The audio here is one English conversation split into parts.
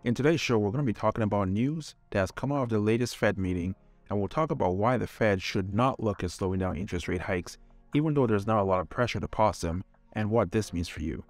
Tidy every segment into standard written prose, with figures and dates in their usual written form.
In today's show, we're going to be talking about news that has come out of the latest Fed meeting, and we'll talk about why the Fed should not look at slowing down interest rate hikes, even though there's not a lot of pressure to pause them, and what this means for you.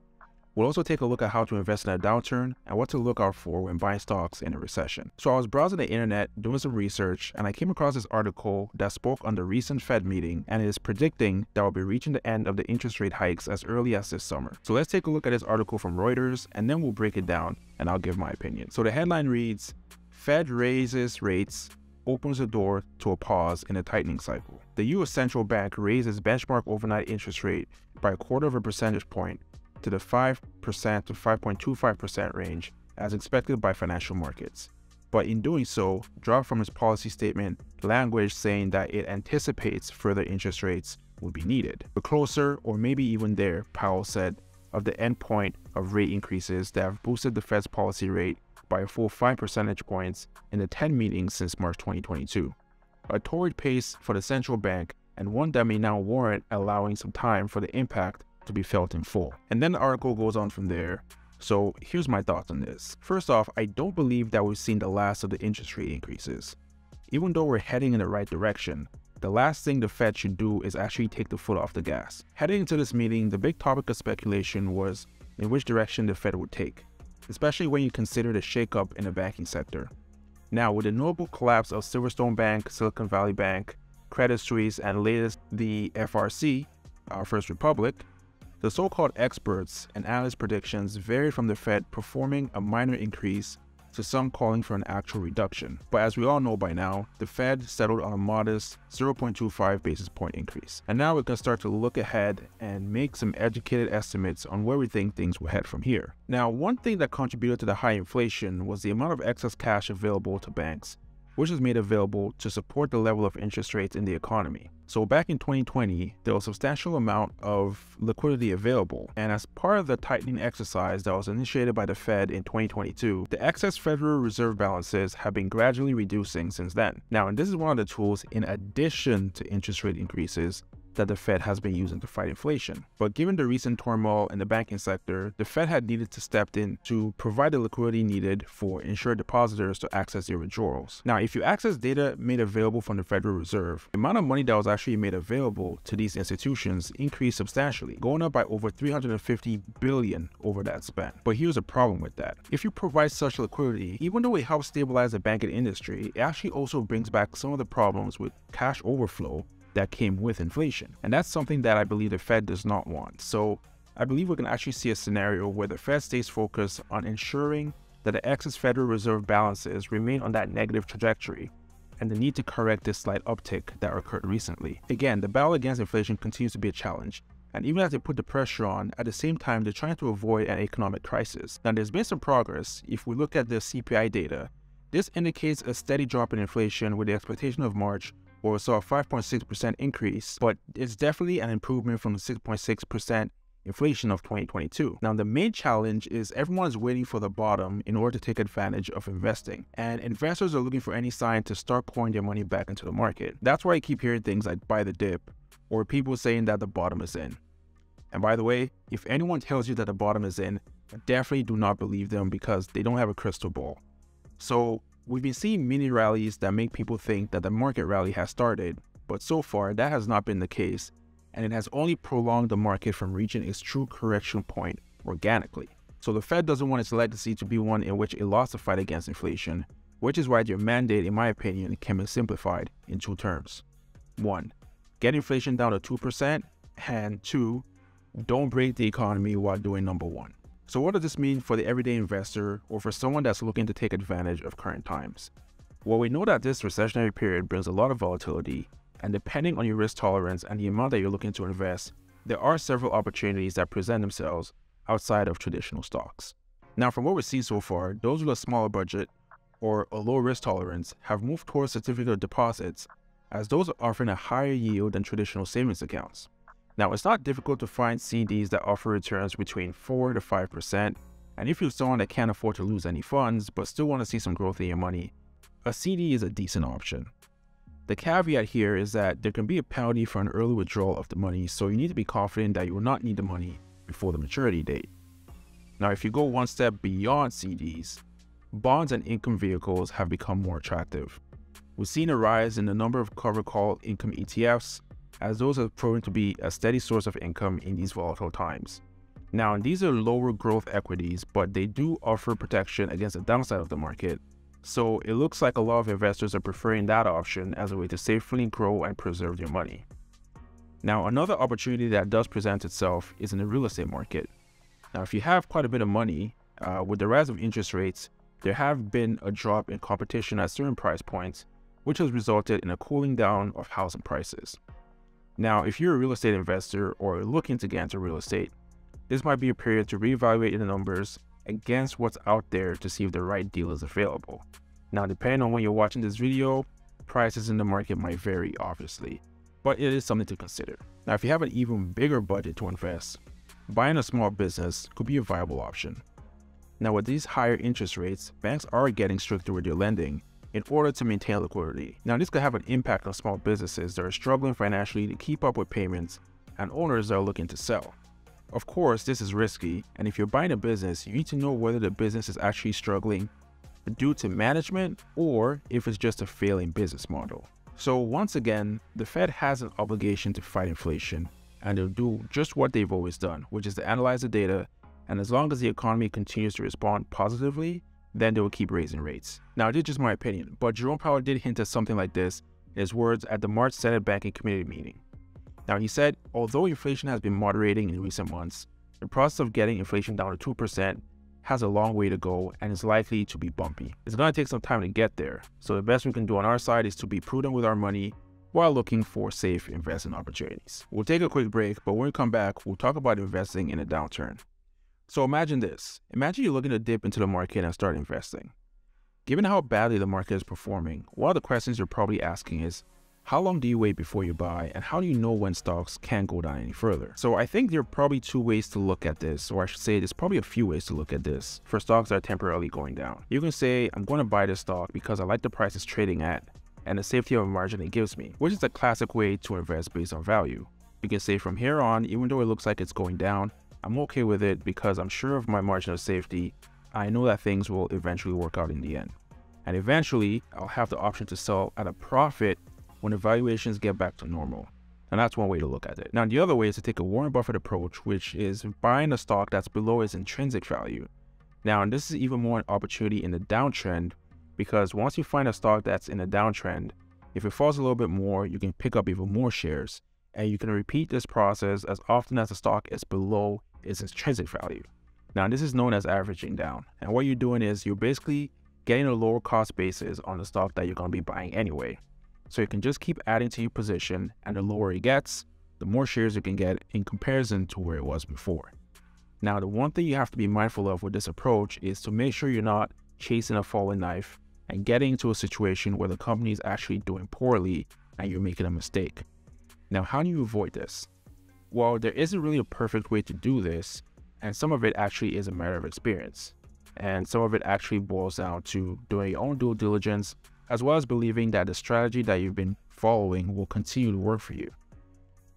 We'll also take a look at how to invest in a downturn and what to look out for when buying stocks in a recession. So I was browsing the internet, doing some research, and I came across this article that spoke on the recent Fed meeting and is predicting that we'll be reaching the end of the interest rate hikes as early as this summer. So let's take a look at this article from Reuters, and then we'll break it down and I'll give my opinion. So the headline reads, Fed raises rates, opens the door to a pause in a tightening cycle. The U.S. Central Bank raises benchmark overnight interest rate by 1/4 percentage point to the 5% to 5.25% range as expected by financial markets, but in doing so, dropped from its policy statement language saying that it anticipates further interest rates will be needed. We're closer, or maybe even there, Powell said, of the end point of rate increases that have boosted the Fed's policy rate by a full 5 percentage points in the 10 meetings since March 2022. A torrid pace for the central bank, and one that may now warrant allowing some time for the impact to be felt in full. And then the article goes on from there. So here's my thoughts on this. First off, I don't believe that we've seen the last of the interest rate increases. Even though we're heading in the right direction, the last thing the Fed should do is actually take the foot off the gas. Heading into this meeting, the big topic of speculation was in which direction the Fed would take, especially when you consider the shakeup in the banking sector. Now, with the notable collapse of Silverstone Bank, Silicon Valley Bank, Credit Suisse, and latest the FRC, our First Republic, the so-called experts and analyst predictions vary from the Fed performing a minor increase to some calling for an actual reduction. But as we all know by now, the Fed settled on a modest 0.25 basis point increase. And now we can start to look ahead and make some educated estimates on where we think things will head from here. Now, one thing that contributed to the high inflation was the amount of excess cash available to banks, which was made available to support the level of interest rates in the economy. So back in 2020, there was a substantial amount of liquidity available, and as part of the tightening exercise that was initiated by the Fed in 2022, the excess Federal Reserve balances have been gradually reducing since then. Now, and this is one of the tools in addition to interest rate increases that the Fed has been using to fight inflation. But given the recent turmoil in the banking sector, the Fed had needed to step in to provide the liquidity needed for insured depositors to access their withdrawals. Now, if you access data made available from the Federal Reserve, the amount of money that was actually made available to these institutions increased substantially, going up by over $350 billion over that span. But here's a problem with that. If you provide such liquidity, even though it helps stabilize the banking industry, it actually also brings back some of the problems with cash overflow that came with inflation. And that's something that I believe the Fed does not want. So I believe we can actually see a scenario where the Fed stays focused on ensuring that the excess Federal Reserve balances remain on that negative trajectory and the need to correct this slight uptick that occurred recently. Again, the battle against inflation continues to be a challenge. And even as they put the pressure on, at the same time, they're trying to avoid an economic crisis. Now, there's been some progress. If we look at the CPI data, this indicates a steady drop in inflation with the expectation of March, where we saw a 5.6% increase, but it's definitely an improvement from the 6.6% inflation of 2022. Now, the main challenge is everyone is waiting for the bottom in order to take advantage of investing, and investors are looking for any sign to start pouring their money back into the market. That's why I keep hearing things like buy the dip, or people saying that the bottom is in. And by the way, if anyone tells you that the bottom is in, definitely do not believe them because they don't have a crystal ball. So we've been seeing mini rallies that make people think that the market rally has started, but so far that has not been the case, and it has only prolonged the market from reaching its true correction point organically. So the Fed doesn't want its legacy to be one in which it lost the fight against inflation, which is why their mandate, in my opinion, can be simplified in two terms. 1. Get inflation down to 2%, and 2. Don't break the economy while doing number 1. So what does this mean for the everyday investor or for someone that's looking to take advantage of current times? Well, we know that this recessionary period brings a lot of volatility, and depending on your risk tolerance and the amount that you're looking to invest, there are several opportunities that present themselves outside of traditional stocks. Now, from what we've seen so far, those with a smaller budget or a low risk tolerance have moved towards certificate of deposits, as those are offering a higher yield than traditional savings accounts. Now, it's not difficult to find CDs that offer returns between 4 to 5%, and if you're someone that can't afford to lose any funds but still want to see some growth in your money, a CD is a decent option. The caveat here is that there can be a penalty for an early withdrawal of the money, so you need to be confident that you will not need the money before the maturity date. Now, if you go one step beyond CDs, bonds and income vehicles have become more attractive. We've seen a rise in the number of covered call income ETFs, as those have proven to be a steady source of income in these volatile times. Now, these are lower growth equities, but they do offer protection against the downside of the market. So it looks like a lot of investors are preferring that option as a way to safely grow and preserve their money. Now, another opportunity that does present itself is in the real estate market. Now, if you have quite a bit of money, with the rise of interest rates, there have been a drop in competition at certain price points, which has resulted in a cooling down of housing prices. Now, if you're a real estate investor or looking to get into real estate, this might be a period to reevaluate the numbers against what's out there to see if the right deal is available. Now, depending on when you're watching this video, prices in the market might vary, obviously, but it is something to consider. Now, if you have an even bigger budget to invest, buying a small business could be a viable option. Now, with these higher interest rates, banks are getting stricter with their lending in order to maintain liquidity. Now, this could have an impact on small businesses that are struggling financially to keep up with payments and owners that are looking to sell. Of course, this is risky, and if you're buying a business, you need to know whether the business is actually struggling due to management or if it's just a failing business model. So once again, the Fed has an obligation to fight inflation, and they'll do just what they've always done, which is to analyze the data, and as long as the economy continues to respond positively, then they will keep raising rates. Now, this is just my opinion, but Jerome Powell did hint at something like this in his words at the March Senate Banking Committee meeting. Now, he said, although inflation has been moderating in recent months, the process of getting inflation down to 2% has a long way to go and is likely to be bumpy. It's going to take some time to get there, so the best we can do on our side is to be prudent with our money while looking for safe investment opportunities. We'll take a quick break, but when we come back, we'll talk about investing in a downturn. So imagine this. Imagine you're looking to dip into the market and start investing. Given how badly the market is performing, one of the questions you're probably asking is, how long do you wait before you buy, and how do you know when stocks can't go down any further? So I think there are probably two ways to look at this, or I should say there's probably a few ways to look at this for stocks that are temporarily going down. You can say, I'm going to buy this stock because I like the price it's trading at and the safety of a margin it gives me, which is a classic way to invest based on value. You can say from here on, even though it looks like it's going down, I'm okay with it because I'm sure of my margin of safety. I know that things will eventually work out in the end. And eventually, I'll have the option to sell at a profit when the valuations get back to normal. And that's one way to look at it. Now, the other way is to take a Warren Buffett approach, which is buying a stock that's below its intrinsic value. Now, and this is even more an opportunity in the downtrend, because once you find a stock that's in a downtrend, if it falls a little bit more, you can pick up even more shares, and you can repeat this process as often as the stock is below its intrinsic value. Now, this is known as averaging down. And what you're doing is you're basically getting a lower cost basis on the stock that you're going to be buying anyway. So you can just keep adding to your position, and the lower it gets, the more shares you can get in comparison to where it was before. Now, the one thing you have to be mindful of with this approach is to make sure you're not chasing a falling knife and getting into a situation where the company is actually doing poorly and you're making a mistake. Now, how do you avoid this? Well, there isn't really a perfect way to do this, and some of it actually is a matter of experience. And some of it actually boils down to doing your own due diligence, as well as believing that the strategy that you've been following will continue to work for you.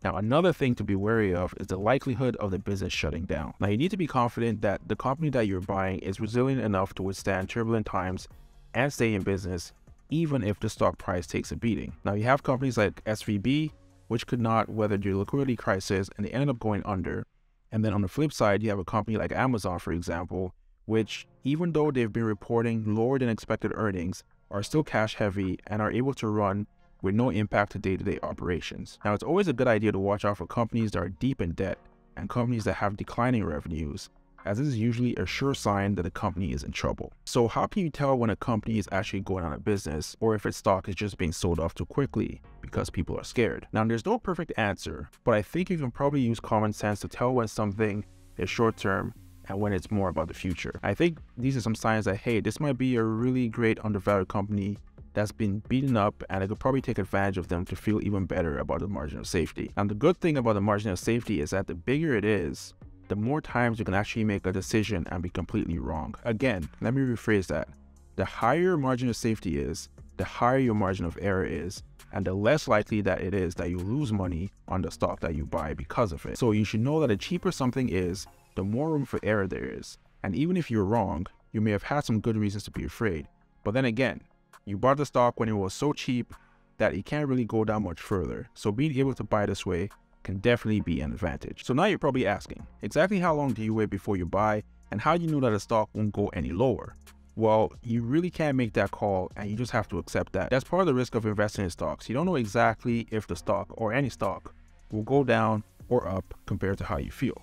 Now, another thing to be wary of is the likelihood of the business shutting down. Now, you need to be confident that the company that you're buying is resilient enough to withstand turbulent times and stay in business, even if the stock price takes a beating. Now, you have companies like SVB, which could not weather the liquidity crisis and they ended up going under. And then on the flip side, you have a company like Amazon, for example, which, even though they've been reporting lower than expected earnings, are still cash heavy and are able to run with no impact to day-to-day operations. Now, it's always a good idea to watch out for companies that are deep in debt and companies that have declining revenues, as this is usually a sure sign that a company is in trouble. So how can you tell when a company is actually going out of business, or if its stock is just being sold off too quickly because people are scared? Now, there's no perfect answer, but I think you can probably use common sense to tell when something is short-term and when it's more about the future. I think these are some signs that, hey, this might be a really great undervalued company that's been beaten up, and I could probably take advantage of them to feel even better about the margin of safety. And the good thing about the margin of safety is that the bigger it is, the more times you can actually make a decision and be completely wrong. Again, let me rephrase that. The higher your margin of safety is, the higher your margin of error is, and the less likely that it is that you lose money on the stock that you buy because of it. So you should know that the cheaper something is, the more room for error there is. And even if you're wrong, you may have had some good reasons to be afraid. But then again, you bought the stock when it was so cheap that it can't really go down much further. So being able to buy this way can definitely be an advantage. So now you're probably asking, exactly how long do you wait before you buy, and how do you know that a stock won't go any lower? Well, you really can't make that call, and you just have to accept that. That's part of the risk of investing in stocks. You don't know exactly if the stock, or any stock, will go down or up compared to how you feel.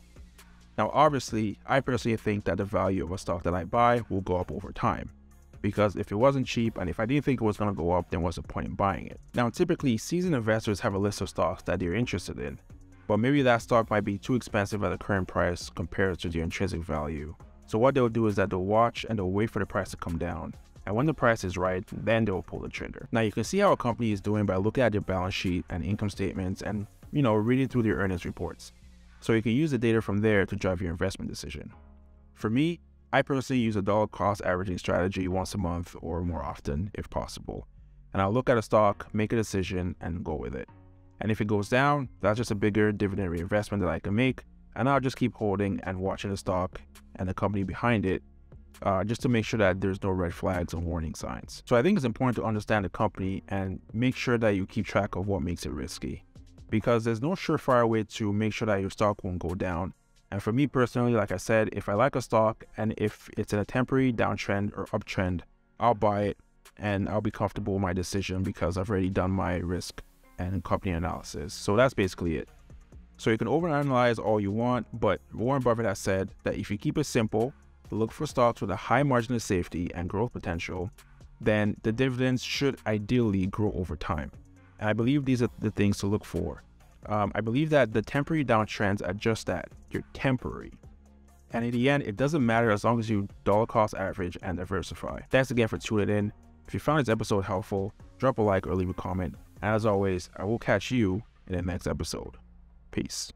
Now, obviously, I personally think that the value of a stock that I buy will go up over time, because if it wasn't cheap and if I didn't think it was going to go up, then what's the point in buying it? Now, typically, seasoned investors have a list of stocks that they're interested in, but maybe that stock might be too expensive at the current price compared to their intrinsic value. So what they'll do is that they'll watch and they'll wait for the price to come down. And when the price is right, then they'll pull the trigger. Now, you can see how a company is doing by looking at their balance sheet and income statements and, reading through their earnings reports. So you can use the data from there to drive your investment decision. For me, I personally use a dollar cost averaging strategy once a month or more often if possible. And I'll look at a stock, make a decision, and go with it. And if it goes down, that's just a bigger dividend reinvestment that I can make. And I'll just keep holding and watching the stock and the company behind it just to make sure that there's no red flags or warning signs. So I think it's important to understand the company and make sure that you keep track of what makes it risky, because there's no surefire way to make sure that your stock won't go down. And for me personally, like I said, if I like a stock and if it's in a temporary downtrend or uptrend, I'll buy it and I'll be comfortable with my decision because I've already done my risk and company analysis. So that's basically it. So you can overanalyze all you want, but Warren Buffett has said that if you keep it simple, look for stocks with a high margin of safety and growth potential, then the dividends should ideally grow over time. And I believe these are the things to look for. I believe that the temporary downtrends are just that. You're temporary. And in the end, it doesn't matter as long as you dollar cost average and diversify. Thanks again for tuning in. If you found this episode helpful, drop a like or leave a comment. And as always, I will catch you in the next episode. Peace.